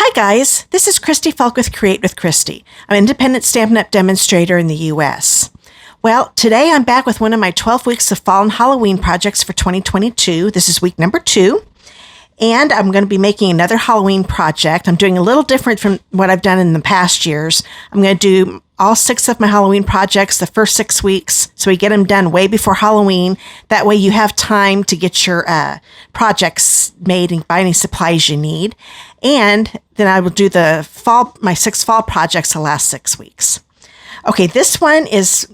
Hi guys, this is Christy Fulk with Create with Christy. I'm an independent Stampin' Up! Demonstrator in the US. Well, today I'm back with one of my 12 weeks of fall and Halloween projects for 2022. This is week number 2. And I'm going to be making another Halloween project. I'm doing a little different from what I've done in the past years. I'm going to do all 6 of my Halloween projects the first 6 weeks, so we get them done way before Halloween. That way you have time to get your projects made and buy any supplies you need. And then I will do my 6 fall projects the last 6 weeks. Okay, this one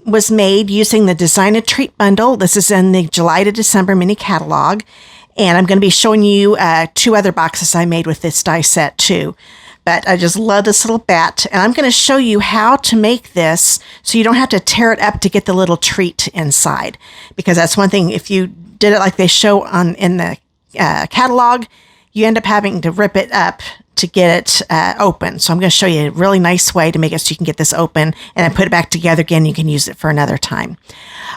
was made using the Design a Treat bundle. This is in the July to December mini catalog. And I'm going to be showing you 2 other boxes I made with this die set too. But I just love this little bat. And I'm going to show you how to make this so you don't have to tear it up to get the little treat inside. Because that's one thing, if you did it like they show in the catalog, you end up having to rip it up to get it open. So I'm going to show you a really nice way to make it so you can get this open and then put it back together again. You can use it for another time.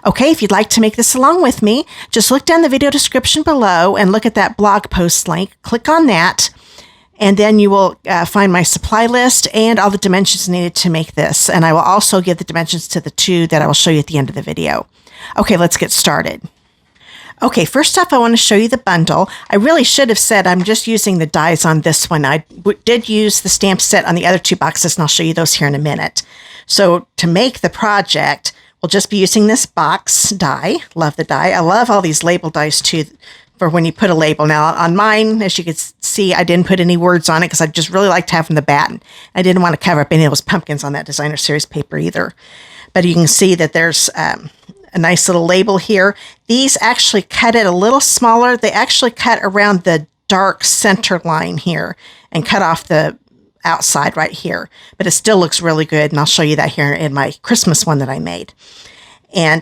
Okay, if you'd like to make this along with me, just look down the video description below and look at that blog post link. Click on that, and then you will find my supply list and all the dimensions needed to make this. And I will also give the dimensions to the 2 that I will show you at the end of the video. Okay, let's get started. Okay, first off, I want to show you the bundle. I really should have said I'm just using the dies on this one. I did use the stamp set on the other 2 boxes, and I'll show you those here in a minute. So to make the project, we'll just be using this box die. Love the die. I love all these label dies too for when you put a label. Now on mine, as you can see, I didn't put any words on it because I just really liked having the bat. I didn't want to cover up any of those pumpkins on that designer series paper either. But you can see that there's a nice little label here. These actually cut it a little smaller. They actually cut around the dark center line here and cut off the outside right here. But it still looks really good, and I'll show you that here in my Christmas one that I made. And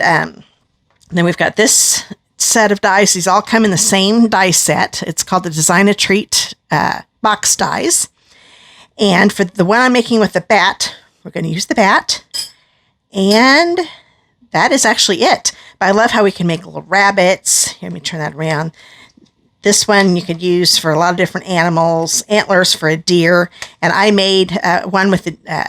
then we've got this set of dies. These all come in the same die set. It's called the Design a Treat box dies. And for the one I'm making with the bat, we're going to use the bat. And that is actually it. But I love how we can make little rabbits. Here, let me turn that around. This one you could use for a lot of different animals, antlers for a deer. And I made one with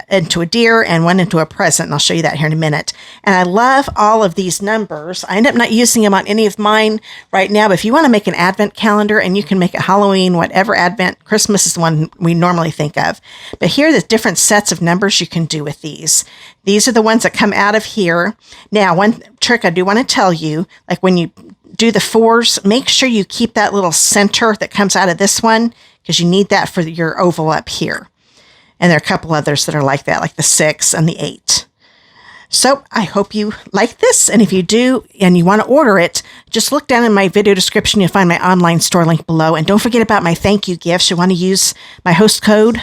into a deer and one into a present. And I'll show you that here in a minute. And I love all of these numbers. I end up not using them on any of mine right now. But if you want to make an advent calendar, and you can make it Halloween, whatever advent, Christmas is the one we normally think of. But here are the different sets of numbers you can do with these. These are the ones that come out of here. Now, one trick I do want to tell you, like when you do the 4s, make sure you keep that little center that comes out of this one, because you need that for your oval up here. And there are a couple others that are like that, like the 6 and the 8. So I hope you like this. And if you do and you want to order it, just look down in my video description. You'll find my online store link below. And don't forget about my thank you gifts. You want to use my host code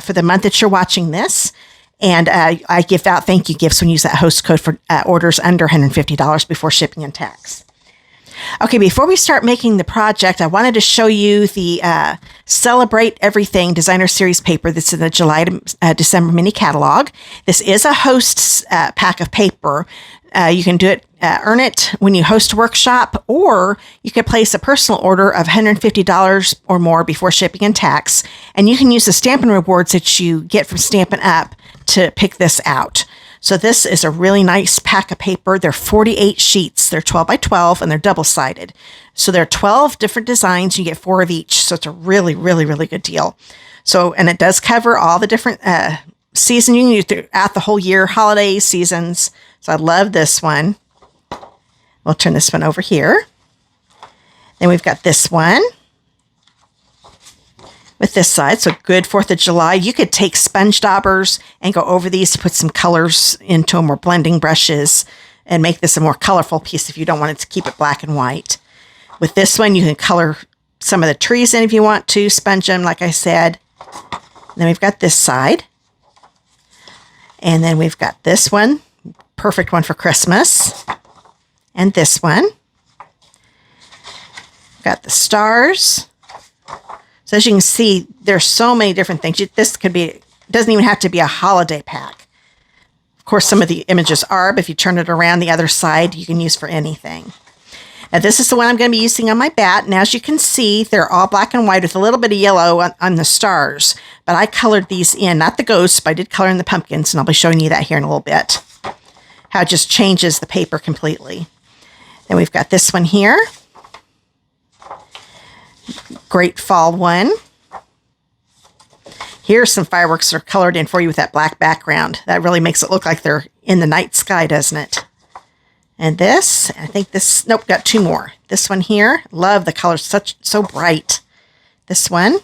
for the month that you're watching this. And I give out thank you gifts when you use that host code for orders under $150 before shipping and tax. Okay, before we start making the project, I wanted to show you the Celebrate Everything Designer Series paper. This is the July to December mini catalog. This is a host pack of paper. You can do it, earn it when you host a workshop, or you could place a personal order of $150 or more before shipping and tax. And you can use the Stampin' Rewards that you get from Stampin' Up to pick this out. So this is a really nice pack of paper. They're 48 sheets. They're 12 by 12, and they're double-sided. So there are 12 different designs. You get 4 of each. So it's a really, really, really good deal. So, and it does cover all the different seasons you can use throughout the whole year, holidays, seasons. So I love this one. We'll turn this one over here. Then we've got this one with this side. So good 4th of July. You could take sponge daubers and go over these to put some colors into them, or blending brushes, and make this a more colorful piece if you don't want it to keep it black and white. With this one, you can color some of the trees in if you want to, sponge them, like I said. Then we've got this side. And then we've got this one, perfect one for Christmas. And this one. Got the stars. So as you can see, there's so many different things. This could be, doesn't even have to be a holiday pack. Of course, some of the images are, but if you turn it around the other side, you can use for anything. Now, this is the one I'm going to be using on my bat. And as you can see, they're all black and white with a little bit of yellow on the stars. But I colored these in, not the ghosts, but I did color in the pumpkins. And I'll be showing you that here in a little bit. How it just changes the paper completely. Then we've got this one here. Great fall one. Here's some fireworks that are colored in for you with that black background. That really makes it look like they're in the night sky, doesn't it? And this, I think this, nope, got two more. This one here, love the colors, so bright. This one,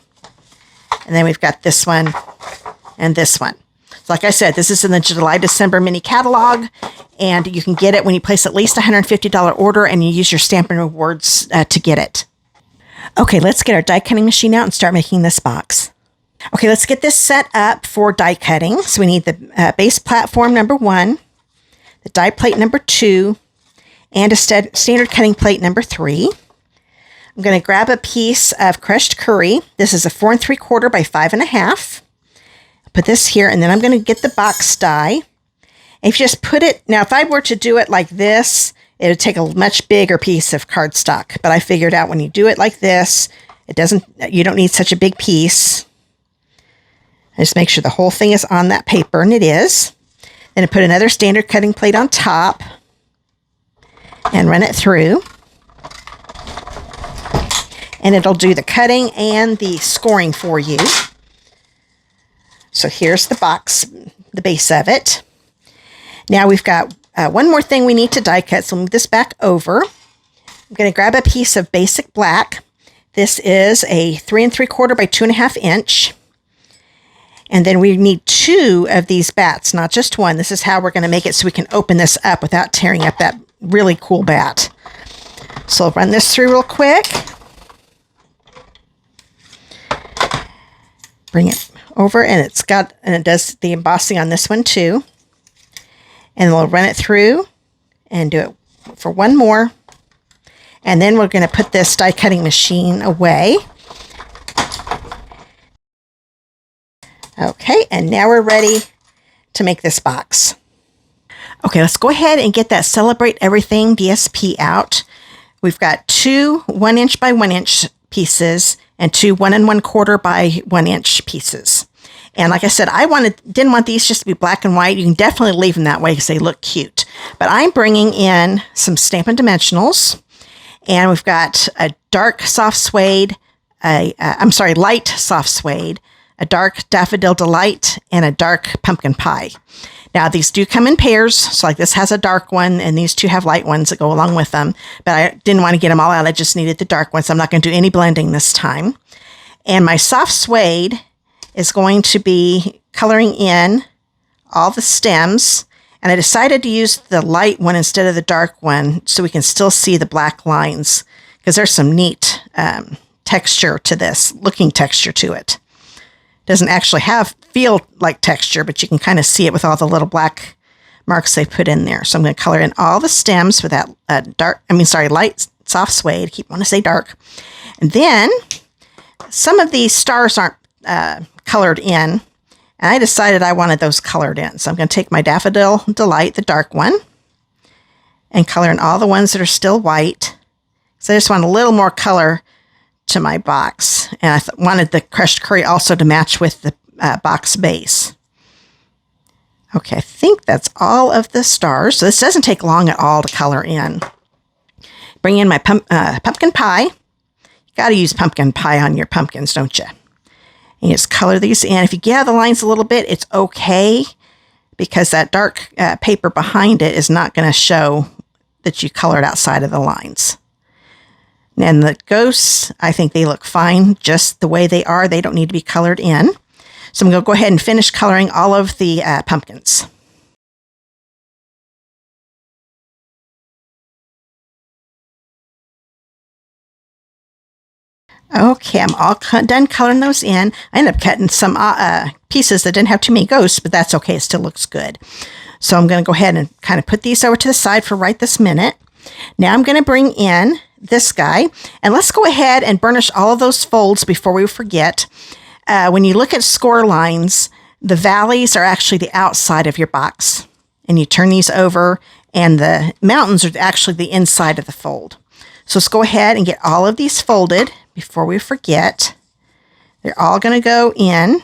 and then we've got this one and this one. So like I said, this is in the July-December mini catalog, and you can get it when you place at least a $150 order and you use your Stampin' Rewards to get it. Okay, let's get our die cutting machine out and start making this box. Okay, let's get this set up for die cutting. So we need the base platform number 1, the die plate number 2, and a standard cutting plate number 3. I'm going to grab a piece of crushed curry. This is a 4 3/4 by 5.5. Put this here, and then I'm going to get the box die. And if you just put it, now if I were to do it like this, it would take a much bigger piece of cardstock. But I figured out when you do it like this, you don't need such a big piece. Just make sure the whole thing is on that paper, and it is. Then I put another standard cutting plate on top and run it through. And it'll do the cutting and the scoring for you. So here's the box, the base of it. Now we've got one more thing we need to die cut, so I'll move this back over. I'm going to grab a piece of basic black. This is a 3 3/4 by 2.5 inch. And then we need 2 of these bats, not just one. This is how we're going to make it so we can open this up without tearing up that really cool bat. So I'll run this through real quick. Bring it over, and it does the embossing on this one too. And we'll run it through and do it for one more. And then we're going to put this die cutting machine away. Okay, and now we're ready to make this box. Okay, let's go ahead and get that Celebrate Everything DSP out. We've got 2 1 inch by 1 inch pieces and 2 1 1/4 by 1 inch pieces. And like I said, didn't want these just to be black and white. You can definitely leave them that way because they look cute. But I'm bringing in some Stampin' Dimensionals, and we've got a dark soft suede, light soft suede, a dark Daffodil Delight, and a dark Pumpkin Pie. Now, these do come in pairs, so like this has a dark one, and these 2 have light ones that go along with them. But I didn't want to get them all out. I just needed the dark ones. So I'm not going to do any blending this time. And my soft suede is going to be coloring in all the stems. And I decided to use the light one instead of the dark one so we can still see the black lines, because there's some neat texture to this, looking texture to it. Doesn't actually feel like texture, but you can kind of see it with all the little black marks they put in there. So I'm going to color in all the stems with that light soft suede. I keep wanting to say dark. And then some of these stars aren't colored in, and I decided I wanted those colored in. So I'm going to take my Daffodil Delight, the dark one, and color in all the ones that are still white. So I just want a little more color to my box, and I wanted the crushed curry also to match with the box base. Okay, I think that's all of the stars. So this doesn't take long at all to color in. Bring in my pumpkin pie. You got to use pumpkin pie on your pumpkins, don't you? And you just color these in. If you get out of the lines a little bit, it's okay, because that dark paper behind it is not going to show that you colored outside of the lines. And the ghosts, I think they look fine just the way they are. They don't need to be colored in. So I'm going to go ahead and finish coloring all of the pumpkins. Okay, I'm all done coloring those in. I ended up cutting some pieces that didn't have too many ghosts, but that's okay. It still looks good. So I'm going to go ahead and kind of put these over to the side for right this minute. Now I'm going to bring in this guy, and let's go ahead and burnish all of those folds before we forget. When you look at score lines, the valleys are actually the outside of your box, and you turn these over, and the mountains are actually the inside of the fold. So let's go ahead and get all of these folded before we forget. They're all going to go in,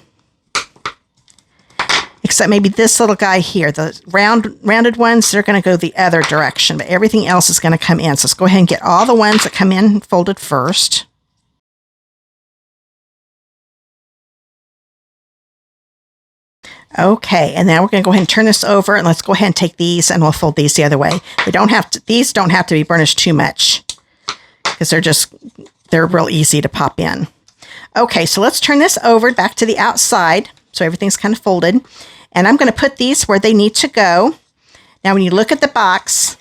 except maybe this little guy here. The rounded ones, they're going to go the other direction, but everything else is going to come in. So let's go ahead and get all the ones that come in folded first. Okay, and now we're going to go ahead and turn this over, and let's go ahead and take these and we'll fold these the other way. These don't have to be burnished too much because they're real easy to pop in. Okay, so let's turn this over back to the outside so everything's kind of folded. And I'm going to put these where they need to go. Now, when you look at the box,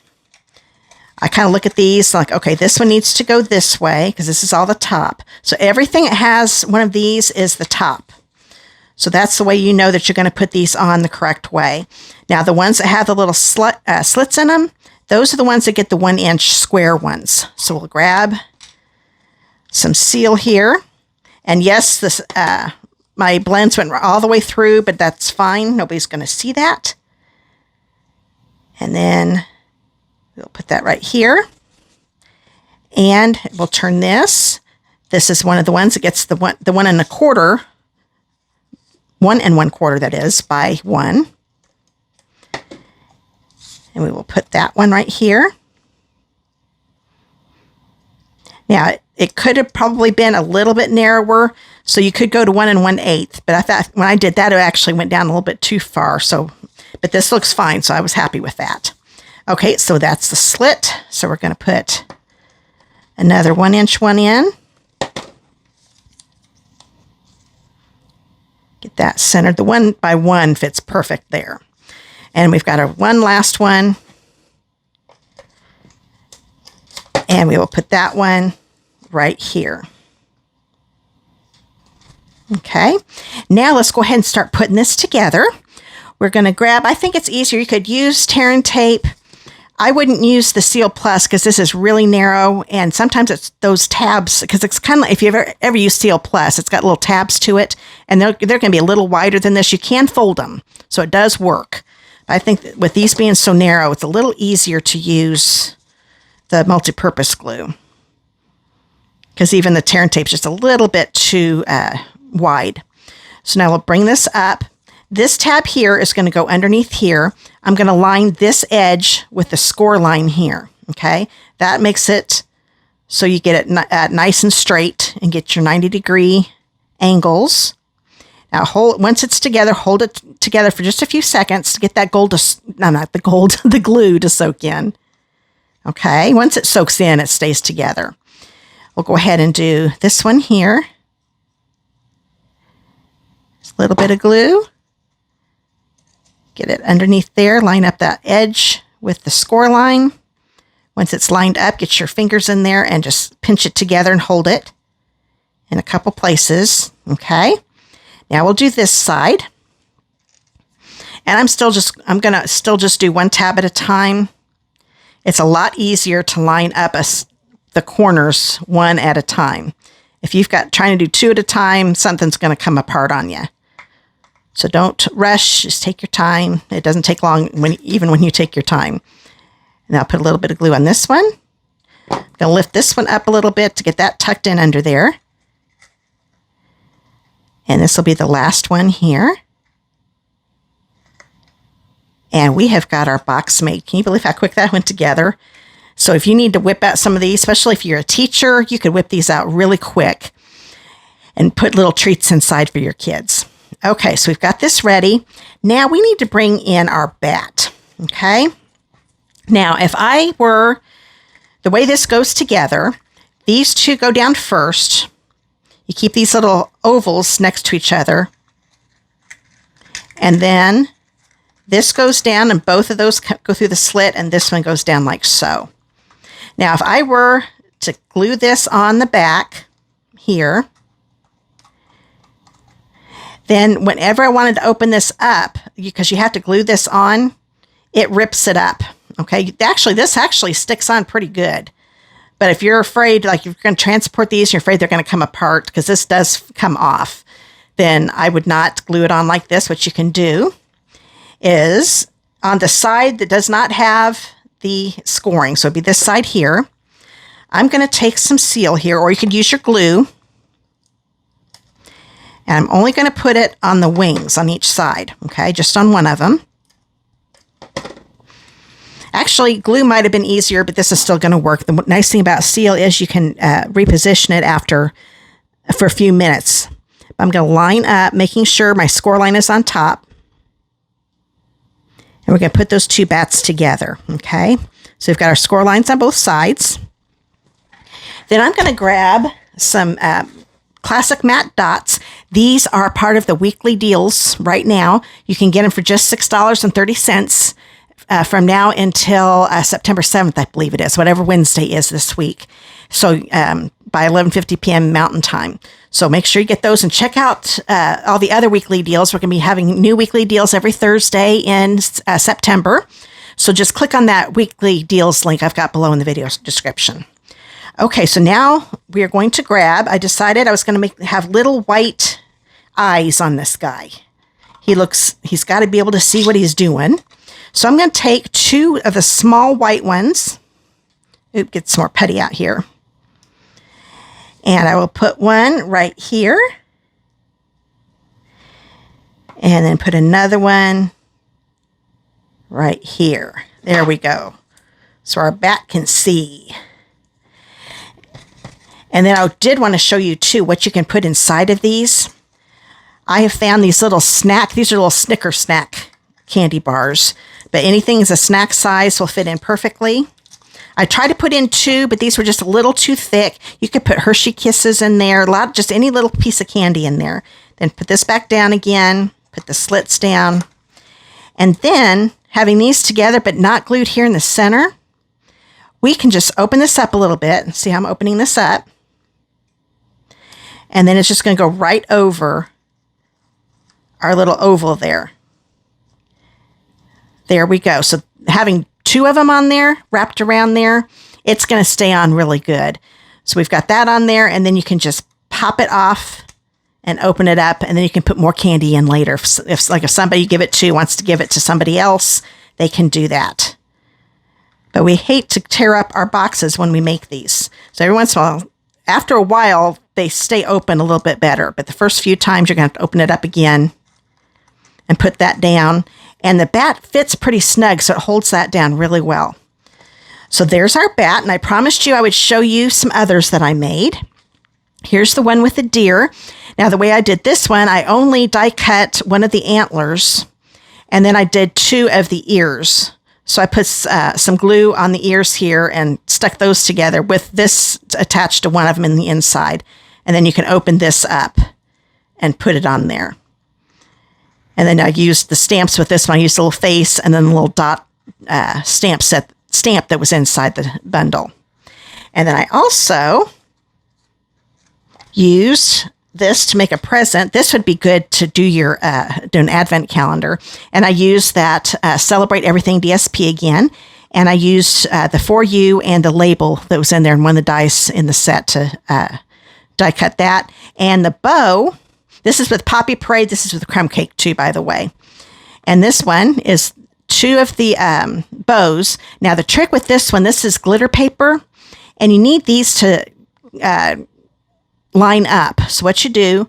I kind of look at these like, okay, this one needs to go this way because this is all the top. So everything that has one of these is the top. So that's the way you know that you're going to put these on the correct way. Now, the ones that have the little slits in them, those are the ones that get the 1-inch square ones. So we'll grab some seal here. And yes, this my blends went all the way through, but that's fine. Nobody's going to see that. And then we'll put that right here. And we'll turn this. This is one of the ones that gets the 1 1/4. 1 1/4, that is, by 1. And we will put that one right here. Now, it could have probably been a little bit narrower, so you could go to 1 1/8. But I thought when I did that, it actually went down a little bit too far. But this looks fine, so I was happy with that. Okay, so that's the slit. So we're going to put another 1-inch one in. Get that centered. The 1 by 1 fits perfect there. And we've got our one last one. And we will put that one right here. Okay. Now let's go ahead and start putting this together. We're going to grab, I think it's easier. You could use tear and tape. I wouldn't use the Seal Plus because this is really narrow, and sometimes it's those tabs, because it's kind of like if you've ever used Seal Plus, it's got little tabs to it, and they're going to be a little wider than this. You can fold them, so it does work. But I think that with these being so narrow, it's a little easier to use the multi-purpose glue, because even the tear and tape is just a little bit too wide. So now we'll bring this up. This tab here is going to go underneath here. I'm going to line this edge with the score line here, okay? That makes it so you get it nice and straight and get your 90-degree angles. Now, once it's together, hold it together for just a few seconds to get that the glue to soak in. Okay, once it soaks in, it stays together. We'll go ahead and do this one here. Just a little bit of glue. Get it underneath there, line up that edge with the score line. Once it's lined up, get your fingers in there and just pinch it together and hold it in a couple places. Okay. Now we'll do this side. And I'm going to still just do one tab at a time. It's a lot easier to line up the corners one at a time. If you've got trying to do 2 at a time, something's going to come apart on you. So don't rush, just take your time. It doesn't take long even when you take your time. Now put a little bit of glue on this one. I'm going to lift this one up a little bit to get that tucked in under there. And this will be the last one here. And we have got our box made. Can you believe how quick that went together? So if you need to whip out some of these, especially if you're a teacher, you could whip these out really quick and put little treats inside for your kids. Okay, so we've got this ready. Now we need to bring in our bat, okay? Now, the way this goes together, these two go down first. You keep these little ovals next to each other. And then this goes down, and both of those go through the slit, and this one goes down like so. Now, if I were to glue this on the back here, then whenever I wanted to open this up, because you have to glue this on, it rips it up, okay? This actually sticks on pretty good. But if you're afraid, like if you're going to transport these, you're afraid they're going to come apart, because this does come off, then I would not glue it on like this. What you can do is on the side that does not have the scoring, so it'd be this side here, I'm going to take some seal here, or you could use your glue. And I'm only going to put it on the wings on each side, okay, just on one of them. Actually, glue might have been easier, but this is still going to work. The nice thing about seal is you can reposition it for a few minutes. I'm going to line up, making sure my score line is on top. And we're going to put those two bats together, okay? So we've got our score lines on both sides. Then I'm going to grab some classic matte dots. These are part of the weekly deals right now. You can get them for just $6.30 from now until September 7th, I believe it is, whatever Wednesday is this week. So by 11:50 p.m. Mountain Time. So make sure you get those and check out all the other weekly deals. We're going to be having new weekly deals every Thursday in September. So just click on that weekly deals link I've got below in the video description. Okay, so now we are going to grab, I decided I was going to have little white eyes on this guy. He's got to be able to see what he's doing. So I'm going to take two of the small white ones. It gets more putty out here. And I will put one right here. And then put another one right here. There we go. So our bat can see. And then I did want to show you too what you can put inside of these. I have found these little these are little Snicker snack candy bars, but anything is a snack size will fit in perfectly. I tried to put in two, but these were just a little too thick. You could put Hershey Kisses in there, just any little piece of candy in there. Then put this back down again, put the slits down. And then having these together, but not glued here in the center, we can just open this up a little bit. See how I'm opening this up? And then it's just going to go right over our little oval there. There we go. So having two of them on there, wrapped around there, it's going to stay on really good. So we've got that on there, and then you can just pop it off and open it up, and then you can put more candy in later. If somebody you give it to wants to give it to somebody else, they can do that. But we hate to tear up our boxes when we make these. So every once in a while, after a while, they stay open a little bit better. But the first few times, you're going to have to open it up again and put that down. And the bat fits pretty snug, so it holds that down really well. So there's our bat, and I promised you I would show you some others that I made. Here's the one with the deer. Now, the way I did this one, I only die cut one of the antlers, and then I did two of the ears. So I put some glue on the ears here and stuck those together with this attached to one of them in the inside. And then you can open this up and put it on there. And then I used the stamps with this one. I used a little face and then a little dot stamp that was inside the bundle. And then I also used this to make a present. This would be good to do do an advent calendar. And I used that Celebrate Everything DSP again. And I used the For You and the label that was in there and one of the dies in the set to die cut that. And the bow, this is with Poppy Parade. This is with Crumb Cake too, by the way. And this one is two of the bows. Now the trick with this one, this is glitter paper. And you need these to line up. So what you do,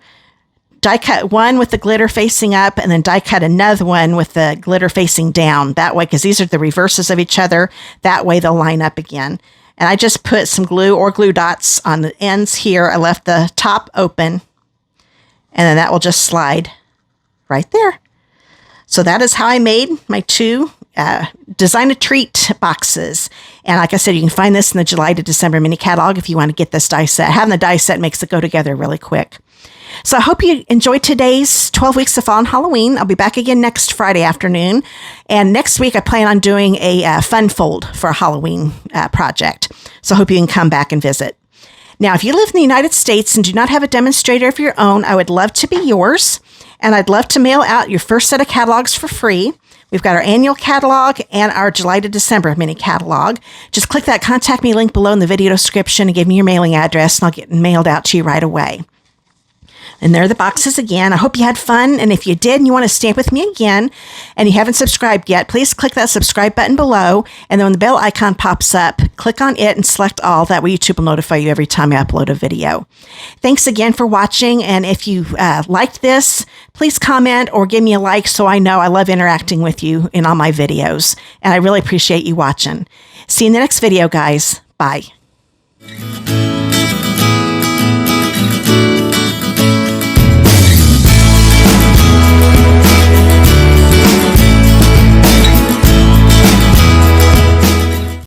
die cut one with the glitter facing up and then die cut another one with the glitter facing down. That way, because these are the reverses of each other, that way they'll line up again. And I just put some glue or glue dots on the ends here. I left the top open and then that will just slide right there. So that is how I made my two Design a Treat boxes. And like I said, you can find this in the July to December mini catalog if you want to get this die set. Having the die set makes it go together really quick. So I hope you enjoyed today's 12 Weeks of Fall and Halloween. I'll be back again next Friday afternoon. And next week, I plan on doing a fun fold for a Halloween project. So I hope you can come back and visit. Now, if you live in the United States and do not have a demonstrator of your own, I would love to be yours. And I'd love to mail out your first set of catalogs for free. We've got our annual catalog and our July to December mini catalog. Just click that contact me link below in the video description and give me your mailing address and I'll get it mailed out to you right away. And there are the boxes again. I hope you had fun. And if you did and you want to stamp with me again and you haven't subscribed yet, please click that subscribe button below. And then when the bell icon pops up, click on it and select all. That way YouTube will notify you every time I upload a video. Thanks again for watching. And if you liked this, please comment or give me a like so I know. I love interacting with you in all my videos. And I really appreciate you watching. See you in the next video, guys. Bye.